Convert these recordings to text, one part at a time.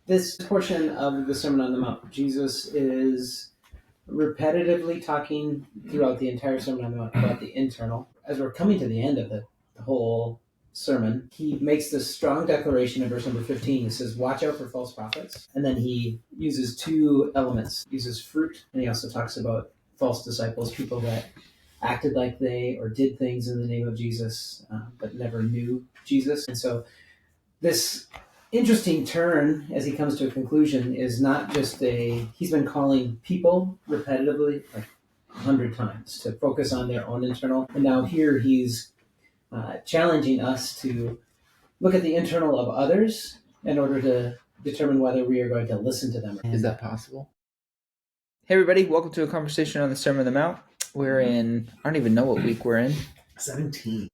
This portion of the Sermon on the Mount, Jesus is repetitively talking throughout the entire Sermon on the Mount about the internal. As we're coming to the end of the whole sermon, he makes this strong declaration in verse number 15. He says, watch out for false prophets. And then he uses two elements. He uses fruit, and he also talks about false disciples, people that acted like they or did things in the name of Jesus, but never knew Jesus. And so this interesting turn as he comes to a conclusion is not just he's been calling people repetitively like 100 times to focus on their own internal, and now here he's challenging us to look at the internal of others in order to determine whether we are going to listen to them. Is that possible? Hey everybody, welcome to a conversation on the Sermon on the Mount. We're in, I don't even know what week we're in. 17.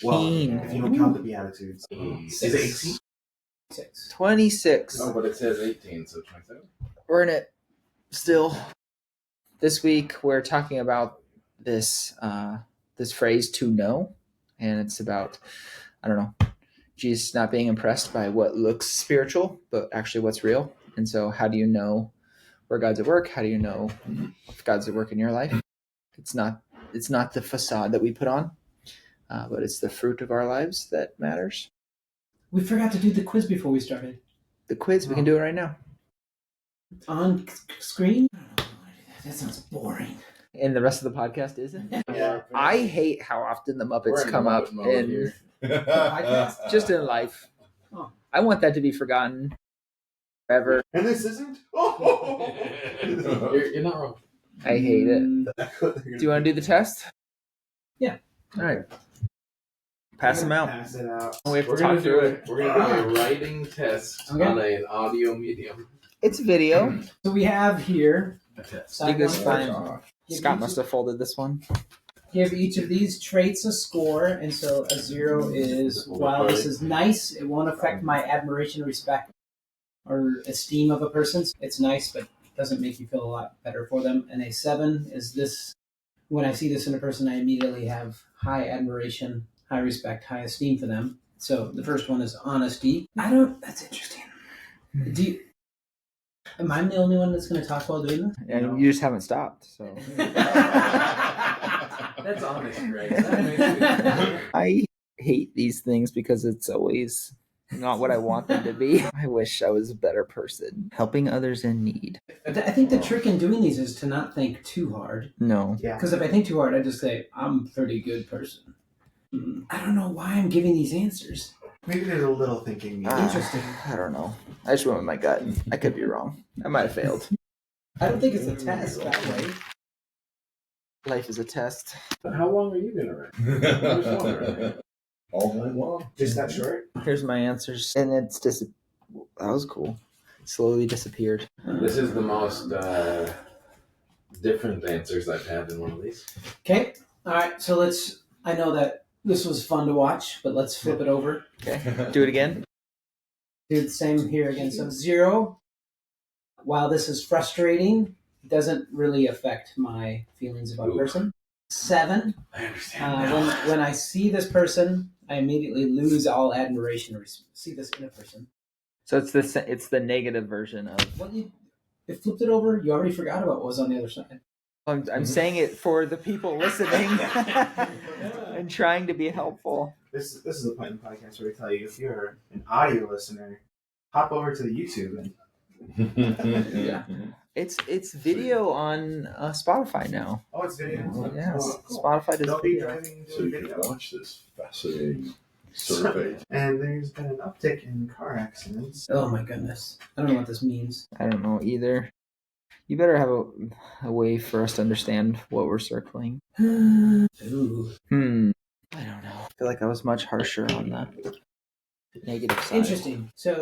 Well, if you don't count the Beatitudes. Is it 18? 26. No, but it says 18, so 27. We're in it still. This week we're talking about this phrase, to know. And it's about, Jesus not being impressed by what looks spiritual, but actually what's real. And so how do you know where God's at work? How do you know if God's at work in your life? It's not the facade that we put on, but it's the fruit of our lives that matters. We forgot to do the quiz before we started. The quiz, we can do it right now. On screen? That sounds boring. And the rest of the podcast isn't? Yeah. I hate how often the Muppets come up in just in life. Oh. I want that to be forgotten forever. And this isn't? You're not wrong. I hate it. Do you want to do the test? Yeah. All right. Pass them out. Pass it out. We have to We're talk gonna through do it. We're gonna do a writing test Okay. on an audio medium. It's video. So we have here. A test. side You guys one, find Scott must have folded this one. give each of these traits a score, and so a 0 is, while this is nice, it won't affect my admiration, respect, or esteem of a person. It's nice, but doesn't make you feel a lot better for them. And a 7 is this, when I see this in a person, I immediately have high admiration, high respect, high esteem for them. So the first one is honesty. That's interesting. Am I the only one that's going to talk while doing this? And you just haven't stopped. So That's honest, right? I hate these things because it's always not what I want them to be. I wish I was a better person. Helping others in need. I think the trick in doing these is to not think too hard. No. Yeah. Because if I think too hard, I just say, I'm a pretty good person. I don't know why I'm giving these answers. Maybe there's a little thinking. Interesting. I don't know. I just went with my gut. I could be wrong. I might have failed. I don't think it's a test that way. Life is a test. How long are you gonna write? All night long. Just that short? Here's my answers. And it's just, that was cool. It slowly disappeared. This is the most different answers I've had in one of these. Okay. All right. So I know that this was fun to watch, but let's flip it over. Okay. Do it again. Do the same here again. So 0, while this is frustrating, it doesn't really affect my feelings about a person. 7, I understand now. when I see this person, I immediately lose all admiration or see this in a person. So it's the negative version of. Well, it flipped it over. You already forgot about what was on the other side. I'm saying it for the people listening and trying to be helpful. This is the point in the podcast where we tell you if you're an audio listener, hop over to the YouTube and Yeah. It's video on Spotify now. oh, it's video. Yes, Oh, cool. Spotify does Don't be video. driving So to you video. can watch this fascinating survey. And there's been an uptick in car accidents. Oh my goodness. I don't know what this means. I don't know either. You better have a way for us to understand what we're circling. Ooh. I don't know. I feel like I was much harsher on the negative side. Interesting. So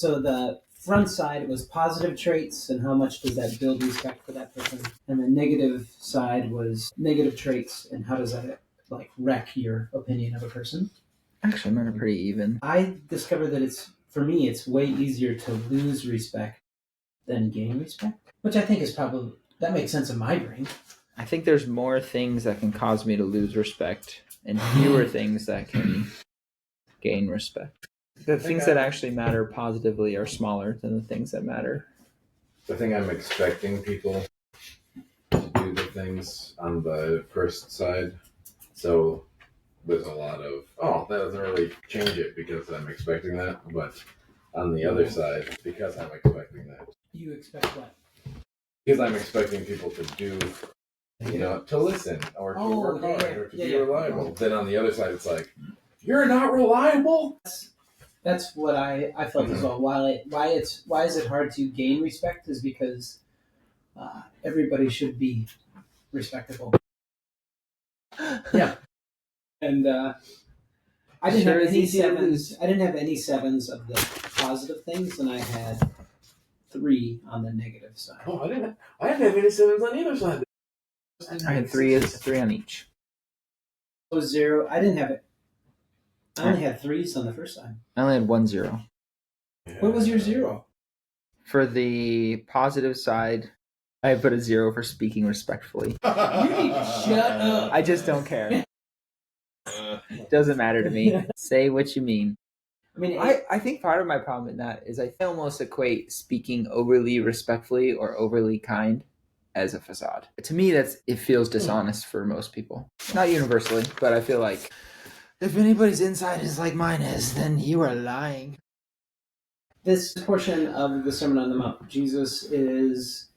the front side was positive traits and how much does that build respect for that person, and the negative side was negative traits and how does that wreck your opinion of a person. Actually, mine are pretty even. I discovered that for me it's way easier to lose respect than gain respect, which I think is probably, that makes sense in my brain. I think there's more things that can cause me to lose respect and fewer things that can gain respect. The things that actually matter positively are smaller than the things that matter. I think I'm expecting people to do the things on the first side. So there's a lot of, that doesn't really change it because I'm expecting that. But on the other side, because I'm expecting that. You expect what? Because I'm expecting people to do, to listen or to work hard or to be reliable. Then on the other side, it's like, you're not reliable. That's what I felt as well. Why is it hard to gain respect is because everybody should be respectable. Yeah, and I didn't have any sevens. I didn't have any sevens of the positive things, and I had 3 on the negative side. Oh, I didn't have any sevens on either side. I had 3 on each. It was 0. I didn't have it. I only had 3s on the first side. I only had 1 0. What was your 0? For the positive side, I put a 0 for speaking respectfully. You need to shut up. I just don't care. It doesn't matter to me. Say what you mean. I mean, I think part of my problem in that is I almost equate speaking overly respectfully or overly kind as a facade. To me, it feels dishonest for most people. Not universally, but I feel like if anybody's inside is like mine is, then you are lying. This portion of the Sermon on the Mount, Jesus is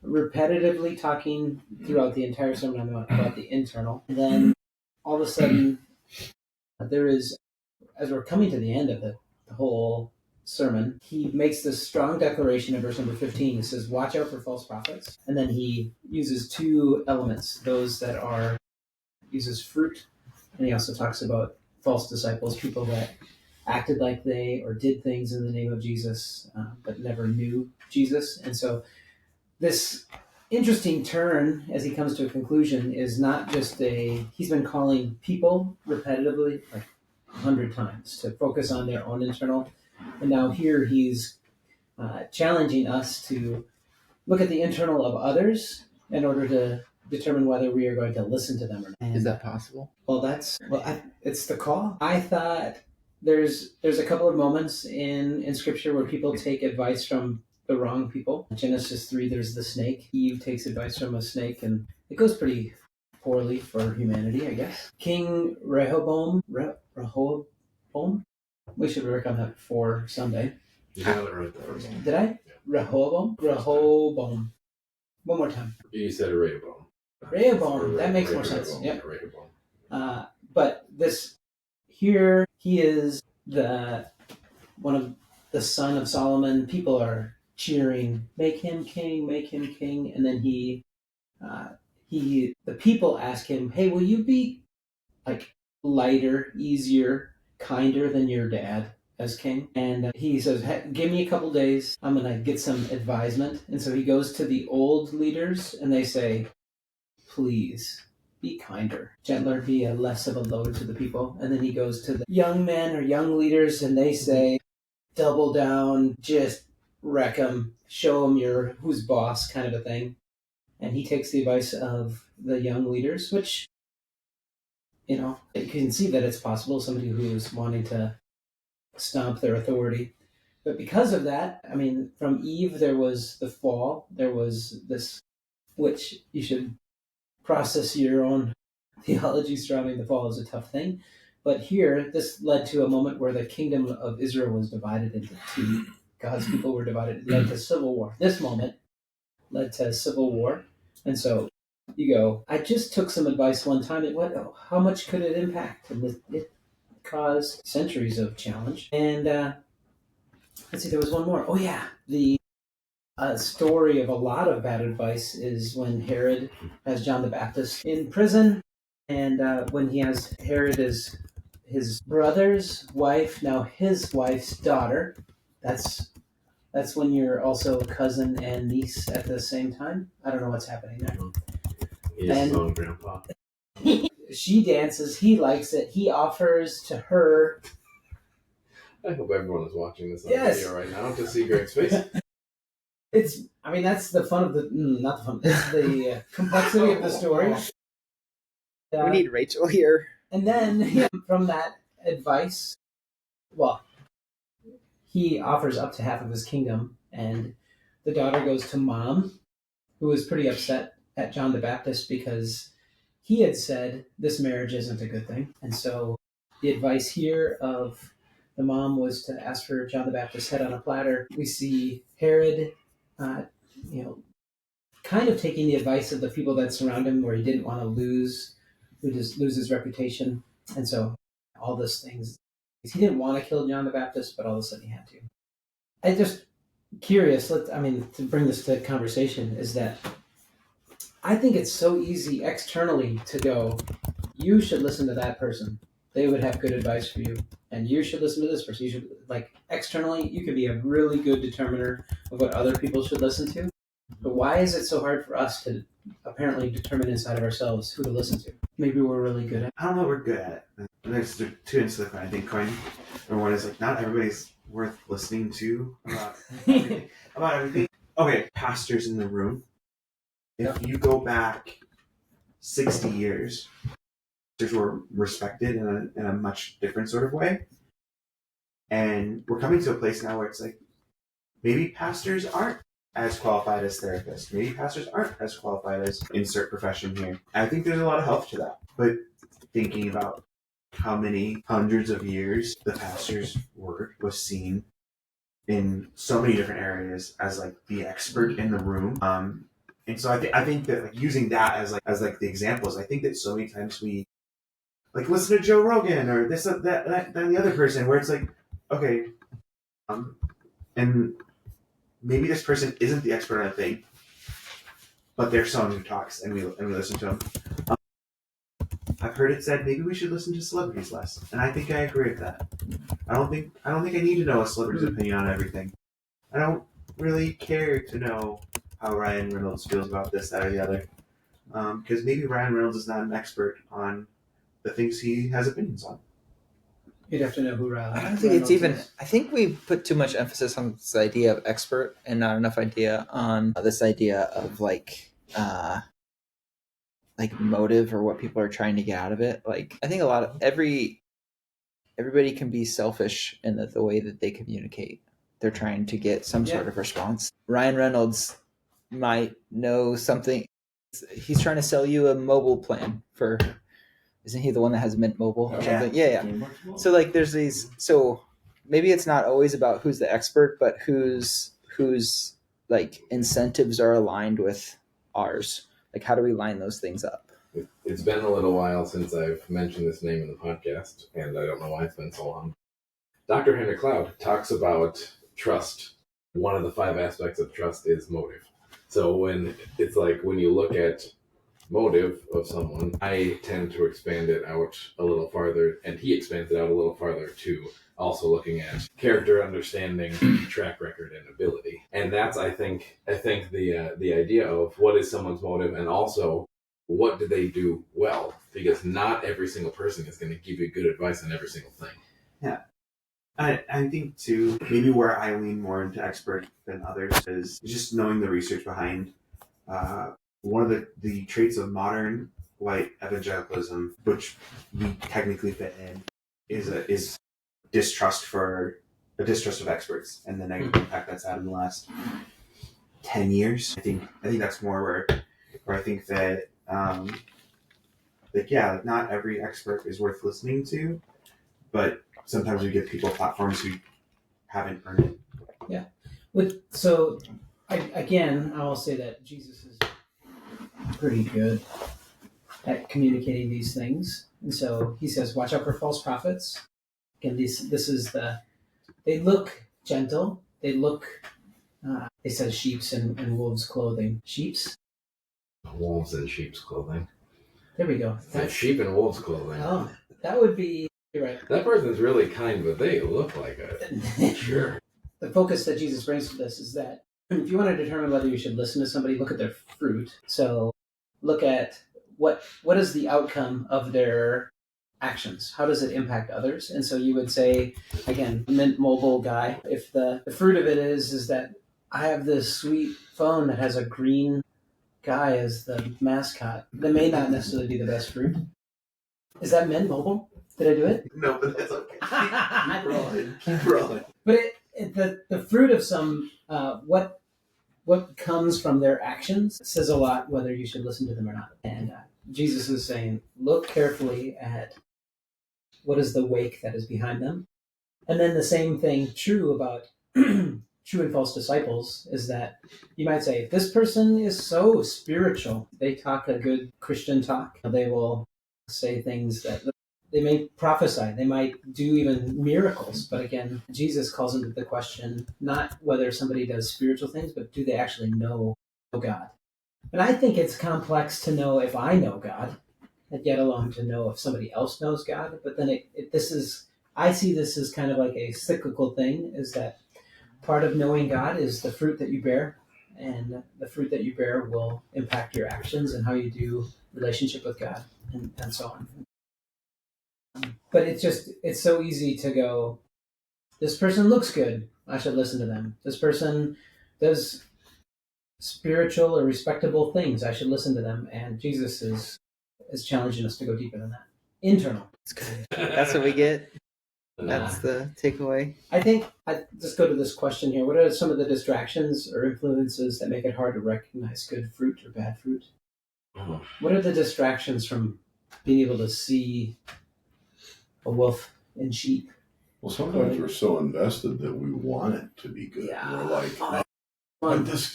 repetitively talking throughout the entire Sermon on the Mount about the internal. And then all of a sudden, there is, as we're coming to the end of the whole sermon, he makes this strong declaration in verse number 15. He says, watch out for false prophets. And then he uses 2 elements, those that uses fruit. And he also talks about false disciples, people that acted like they or did things in the name of Jesus, but never knew Jesus. And so this interesting turn as he comes to a conclusion is not just he's been calling people repetitively, like 100 times, to focus on their own internal. And now here he's challenging us to look at the internal of others in order to determine whether we are going to listen to them or not. Is that possible? Well, it's the call. I thought there's a couple of moments in Scripture where people take advice from the wrong people. In Genesis 3, there's the snake. Eve takes advice from a snake, and it goes pretty poorly for humanity, I guess. King Rehoboam. We should work on that for Sunday. You got it right the first time. Did I? Yeah. Rehoboam. One more time. You said a Rehoboam. Rehoboam. That makes more sense. Yeah. Yep. But this here, he is one of the son of Solomon. People are cheering, make him king, and then the people ask him, hey, will you be like lighter, easier, kinder than your dad as king? And he says, hey, give me a couple days, I'm gonna get some advisement. And so he goes to the old leaders and they say, please be kinder, gentler, be less of a load to the people. And then he goes to the young men or young leaders and they say, double down, just wreck them, show them you're who's boss, kind of a thing. And he takes the advice of the young leaders, which, you can see that it's possible, somebody who's wanting to stomp their authority. But because of that, from Eve, there was the fall, there was this, which you should process your own theology surrounding the fall is a tough thing. But here, this led to a moment where the kingdom of Israel was divided into 2. God's people were divided. It led to civil war. This moment led to civil war. And so you go, I just took some advice one time. How much could it impact? And it caused centuries of challenge. And let's see, there was one more. Oh, yeah. The story of a lot of bad advice is when Herod has John the Baptist in prison. And when he has Herod as his brother's wife, now his wife's daughter, that's when you're also cousin and niece at the same time. I don't know what's happening there. He is his own grandpa. She dances. He likes it. He offers to her. I hope everyone is watching this on Yes. video right now to see Greg's face. That's the fun of not the fun. It's the complexity of the story. We need Rachel here. And then from that advice, well, he offers up to half of his kingdom, and the daughter goes to mom, who was pretty upset at John the Baptist because he had said this marriage isn't a good thing. And so the advice here of the mom was to ask for John the Baptist's head on a platter. We see Herod, kind of taking the advice of the people that surround him, where he didn't want to lose his reputation. And so all those things, he didn't want to kill John the Baptist, but all of a sudden he had to. I just curious, to bring this to conversation, is that I think it's so easy externally to go, you should listen to that person. They would have good advice for you. And you should listen to this person. You should, externally, you can be a really good determiner of what other people should listen to. But why is it so hard for us to apparently determine inside of ourselves who to listen to? Maybe we're really good at it. I don't know, we're good at it. There's two ends to the coin. I think one is not everybody's worth listening to about everything. Okay, pastors in the room. If you go back 60 years, pastors were respected in a much different sort of way. And we're coming to a place now where it's maybe pastors aren't as qualified as therapists. Maybe pastors aren't as qualified as insert profession here. I think there's a lot of health to that. But thinking about how many hundreds of years the pastor's word was seen in so many different areas as the expert in the room. And so I think that using that as the examples, I think that so many times we listen to Joe Rogan or this, that, and the other person, where it's okay, and maybe this person isn't the expert on a thing, but they're someone who talks, and we listen to them. I've heard it said maybe we should listen to celebrities less, and I think I agree with that. I don't think I need to know a celebrity's opinion on everything. I don't really care to know how Ryan Reynolds feels about this, that, or the other, because maybe Ryan Reynolds is not an expert on the things he has opinions on. You'd have to know who Ryan. I don't think it's even. I think we put too much emphasis on this idea of expert and not enough idea on this idea of motive or what people are trying to get out of it. I think everybody can be selfish in the way that they communicate. They're trying to get some sort of response. Ryan Reynolds might know something. He's trying to sell you a mobile plan for. Isn't he the one that has Mint Mobile or something? Yeah. So there's these. So maybe it's not always about who's the expert, but whose incentives are aligned with ours. How do we line those things up? It's been a little while since I've mentioned this name in the podcast, and I don't know why it's been so long. Dr. Henry Cloud talks about trust. One of the 5 aspects of trust is motive. So when you look at motive of someone, I tend to expand it out a little farther, and he expands it out a little farther too, also looking at character, understanding, track record, and ability. And that's, I think the idea of what is someone's motive, and also what do they do well, because not every single person is going to give you good advice on every single thing. Yeah. I think too, maybe where I lean more into expert than others is just knowing the research behind one of the traits of modern white evangelicalism, which we technically fit in, is distrust of experts and the negative impact that's had in the last 10 years. I think that's more where I think that not every expert is worth listening to, but sometimes we give people platforms who haven't earned it. Yeah. I will say that Jesus is pretty good at communicating these things. And so he says, watch out for false prophets. Again, they look gentle. They look, they said sheep's and wolves' clothing. Sheep's? Wolves in sheep's clothing. There we go. That's sheep in wolves' clothing. Oh, that would be, you're right. That person's really kind, but they look like a sure. The focus that Jesus brings to this is that if you want to determine whether you should listen to somebody, look at their fruit. So look at what is the outcome of their actions? How does it impact others? And so you would say, again, Mint Mobile guy, if the fruit of it is that I have this sweet phone that has a green guy as the mascot, that may not necessarily be the best fruit. Is that Mint Mobile? Did I do it? No, but that's okay. Keep rolling. But the fruit of some what comes from their actions says a lot whether you should listen to them or not. And Jesus is saying, look carefully at what is the wake that is behind them. And then the same thing true about true and false disciples is that you might say, this person is so spiritual. They talk a good Christian talk. They will say things that they may prophesy. They might do even miracles. But again, Jesus calls into the question, not whether somebody does spiritual things, but do they actually know God? And I think it's complex to know if I know God, and yet alone to know if somebody else knows God. But then I see this as kind of like a cyclical thing, is that part of knowing God is the fruit that you bear, and the fruit that you bear will impact your actions and how you do relationship with God and so on. But it's so easy to go, this person looks good, I should listen to them. This person does spiritual or respectable things, I should listen to them. And Jesus is challenging us to go deeper than that. Internal. That's good. That's what we get. That's the takeaway. I think I just go to this question here. What are some of the distractions or influences that make it hard to recognize good fruit or bad fruit? What are the distractions from being able to see a wolf in sheep? Well, sometimes we're so invested that we want it to be good. Yeah. We're like, this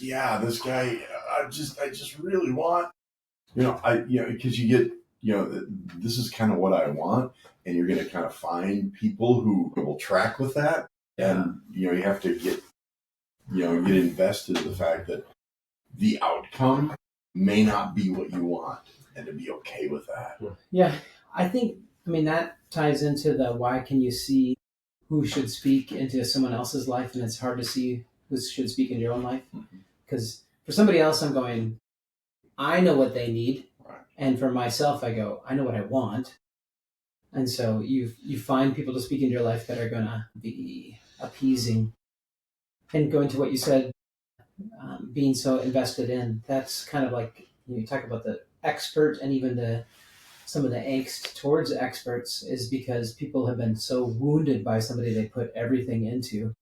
guy, I just really want, because you get, this is kind of what I want, and you're going to kind of find people who will track with that, and you have to get invested in the fact that the outcome may not be what you want, and to be okay with that. Yeah, I mean that ties into the why can you see who should speak into someone else's life, and it's hard to see who should speak into your own life, because for somebody else I'm going, I know what they need. And for myself, I go, I know what I want. And so you find people to speak into your life that are going to be appeasing. And going to what you said, being so invested in, that's kind of like, you talk about the expert, and even some of the angst towards experts is because people have been so wounded by somebody they put everything into.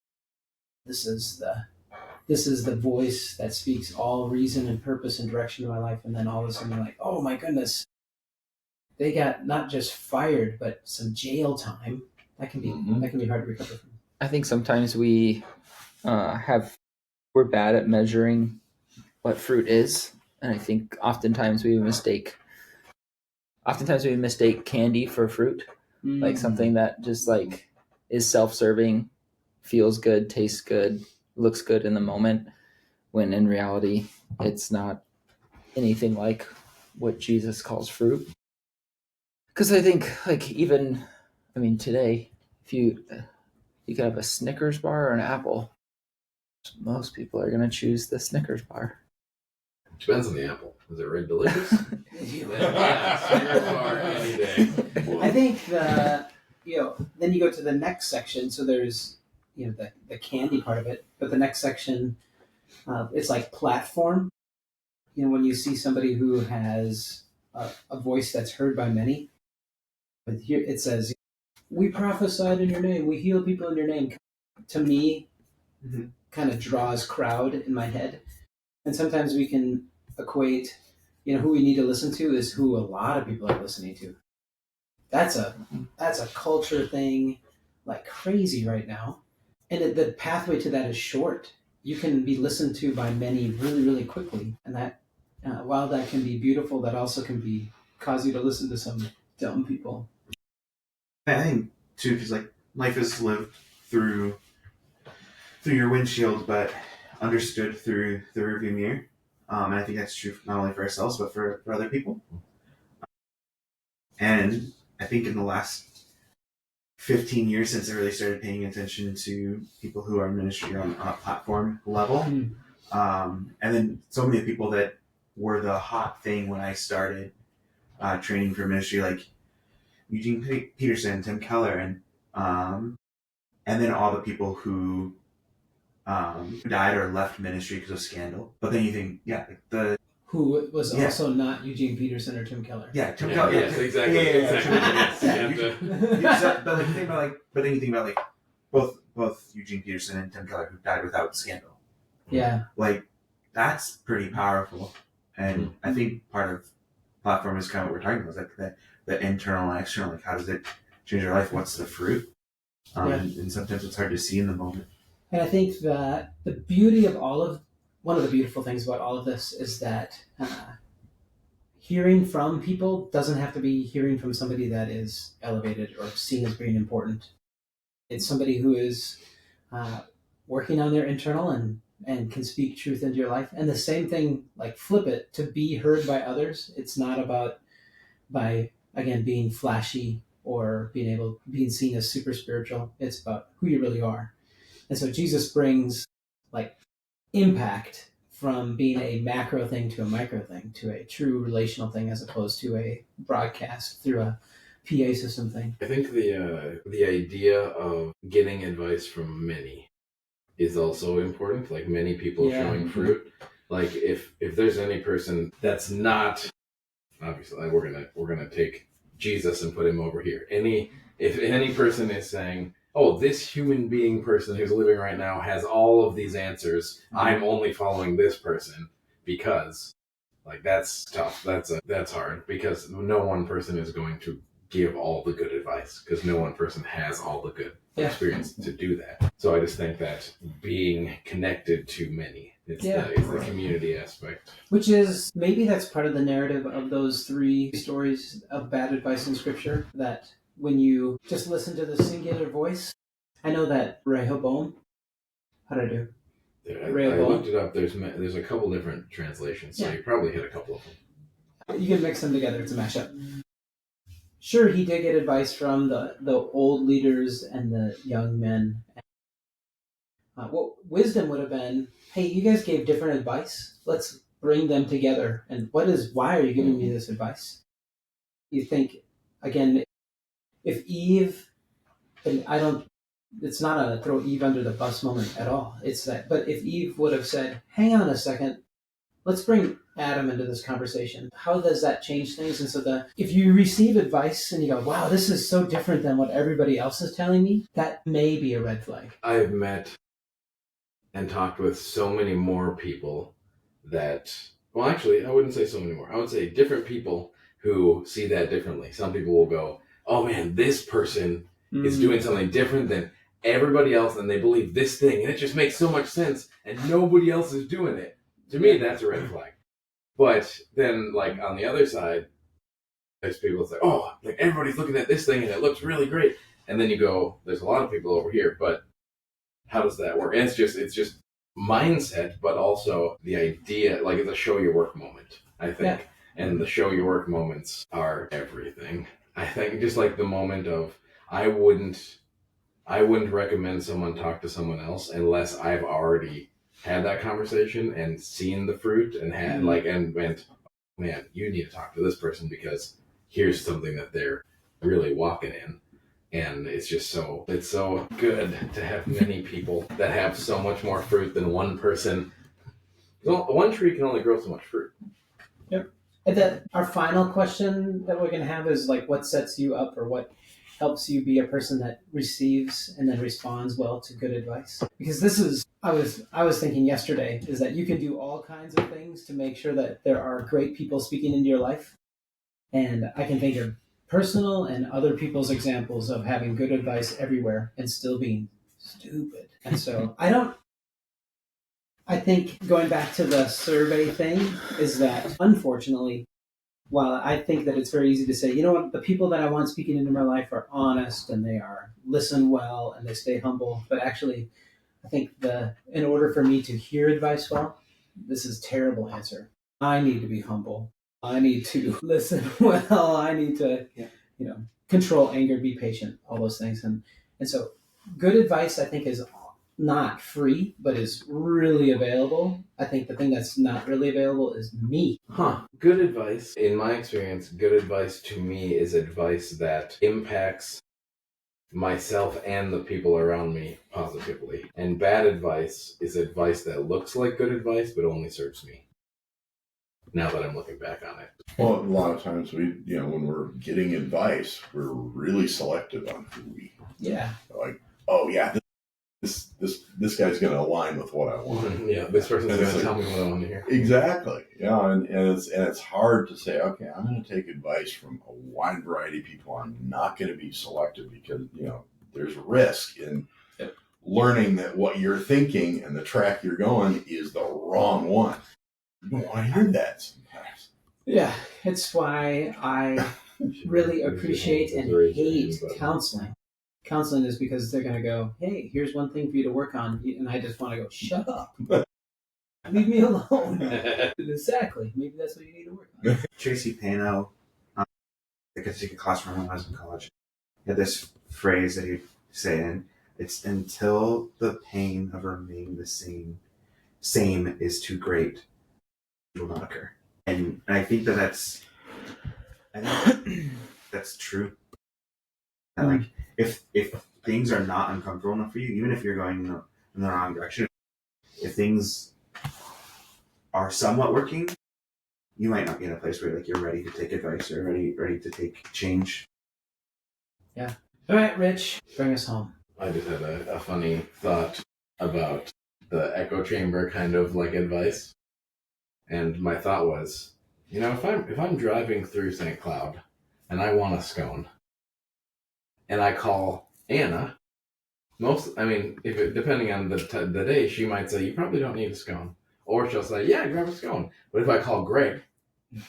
This is the voice that speaks all reason and purpose and direction in my life. And then all of a sudden you're like, oh my goodness, they got not just fired, but some jail time. That can be hard to recover from. I think sometimes we we're bad at measuring what fruit is. And I think oftentimes we mistake candy for fruit, like something that just like is self-serving, feels good, tastes good, looks good in the moment, when in reality it's not anything like what Jesus calls fruit. Because I think today, if you could have a Snickers bar or an apple, most people are going to choose the Snickers bar. Depends on the apple. Is it red delicious? Yeah, Snickers bar any day. I think then you go to the next section. So there's the candy part of it, but the next section, it's like platform. When you see somebody who has a voice that's heard by many, but here it says, "We prophesied in your name. We heal people in your name." To me, kind of draws crowd in my head, and sometimes we can equate, who we need to listen to is who a lot of people are listening to. That's a culture thing, like crazy right now. And the pathway to that is short. You can be listened to by many really, really quickly. And that, while that can be beautiful, that also can cause you to listen to some dumb people. I think, too, because life is lived through your windshield, but understood through the rearview mirror. And I think that's true not only for ourselves, but for other people. And I think in the last 15 years since I really started paying attention to people who are in ministry on a platform level. And then so many people that were the hot thing when I started training for ministry, like Eugene Peterson, Tim Keller, and then all the people who died or left ministry because of scandal. But then you think, who was also not Eugene Peterson or Tim Keller. Yeah, Tim Keller. Yes, exactly. But then you think about both both Eugene Peterson and Tim Keller, who died without scandal. Yeah. Like, that's pretty powerful. And I think part of platform is kind of what we're talking about, is like the internal and external. Like, how does it change your life? What's the fruit? And sometimes it's hard to see in the moment. And I think that the beauty of one of the beautiful things about all of this is that hearing from people doesn't have to be hearing from somebody that is elevated or seen as being important. It's somebody who is working on their internal and can speak truth into your life. And the same thing, like flip it, to be heard by others. It's not about again being flashy or being seen as super spiritual. It's about who you really are. And so Jesus brings like impact from being a macro thing to a micro thing to a true relational thing, as opposed to a broadcast through a PA system thing. I think the idea of getting advice from many is also important. Like many people showing fruit. Like if there's any person that's not, obviously we're gonna take Jesus and put him over here. If any person is saying, oh, this human being person who's living right now has all of these answers, I'm only following this person, because like that's tough. That's hard, because no one person is going to give all the good advice, because no one person has all the good experience to do that. So I just think that being connected to many is the community aspect. Which is, maybe that's part of the narrative of those 3 stories of bad advice in Scripture, that when you just listen to the singular voice, I know that Rehoboam, how did I do? I looked it up. There's a couple different translations, so you probably hit a couple of them. You can mix them together. It's a mashup. Sure, he did get advice from the old leaders and the young men. What wisdom would have been, hey, you guys gave different advice. Let's bring them together. And why are you giving me this advice? You think, again, if Eve, and it's not a throw Eve under the bus moment at all. It's that, but if Eve would have said, hang on a second, let's bring Adam into this conversation. How does that change things? And so if you receive advice and you go, wow, this is so different than what everybody else is telling me, that may be a red flag. I've met and talked with so many more people that, well, actually, I wouldn't say so many more. I would say different people who see that differently. Some people will go, oh man, this person is doing something different than everybody else, and they believe this thing, and it just makes so much sense, and nobody else is doing it. To me, that's a red flag. But then, like, on the other side, there's people that say, oh, like, everybody's looking at this thing, and it looks really great. And then you go, there's a lot of people over here, but how does that work? And it's just mindset, but also the idea, like, it's a show your work moment, I think. Yeah. And the show your work moments are everything. I think just like the moment of, I wouldn't recommend someone talk to someone else unless I've already had that conversation and seen the fruit and had and went, man, you need to talk to this person because here's something that they're really walking in. And it's so good to have many people that have so much more fruit than one person. One tree can only grow so much fruit. Yep. And our final question that we're going to have is like, what sets you up, or what helps you be a person that receives and then responds well to good advice? Because this is, I was thinking yesterday, is that you can do all kinds of things to make sure that there are great people speaking into your life. And I can think of personal and other people's examples of having good advice everywhere and still being stupid. And so I think going back to the survey thing is that, unfortunately, while I think that it's very easy to say, you know what, the people that I want speaking into my life are honest and they listen well and they stay humble. But actually, I think in order for me to hear advice well, this is a terrible answer. I need to be humble. I need to listen well. I need to, control anger, be patient, all those things. And so good advice, I think, is not free, but is really available. I think the thing that's not really available is me. Good advice, in my experience, good advice to me is advice that impacts myself and the people around me positively. And bad advice is advice that looks like good advice, but only serves me. Now that I'm looking back on it. Well, a lot of times when we're getting advice, we're really selective on who we. Yeah. Like, oh yeah, this guy's going to align with what I want. Yeah, this person's And going it's to like- tell me what I want to hear. Exactly. Yeah, and it's hard to say, okay, I'm going to take advice from a wide variety of people. I'm not going to be selective because there's risk in learning that what you're thinking and the track you're going is the wrong one. You don't want to hear that sometimes. Yeah, it's why I really appreciate and hate counseling. Counseling is because they're going to go, hey, here's one thing for you to work on. And I just want to go, shut up. Leave me alone. Exactly. Maybe that's what you need to work on. Tracy Pano, I could take a class from when I was in college. He had this phrase that he'd say, and it's until the pain of remaining the same is too great, it will not occur. And I think that's true. And like if things are not uncomfortable enough for you, even if you're going in the wrong direction, if things are somewhat working, you might not be in a place where like you're ready to take advice or ready to take change. Yeah. All right, Rich, bring us home. I just had a funny thought about the echo chamber kind of like advice. And my thought was, if I'm driving through St. Cloud and I want a scone and I call Anna, depending on the day, she might say, you probably don't need a scone. Or she'll say, yeah, grab a scone. But if I call Greg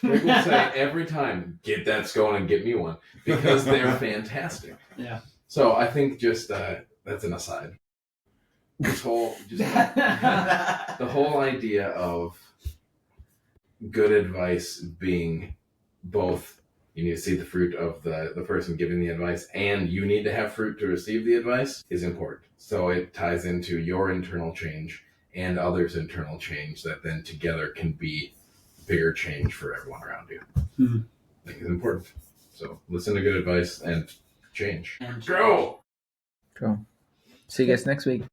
will say every time, get that scone and get me one, because they're fantastic. Yeah. So I think just that's an aside. The whole idea of good advice being both you need to see the fruit of the person giving the advice and you need to have fruit to receive the advice is important. So it ties into your internal change and others' internal change that then together can be bigger change for everyone around you. Mm-hmm. I think it's important. So listen to good advice and change. And Grow! Cool. See you guys next week.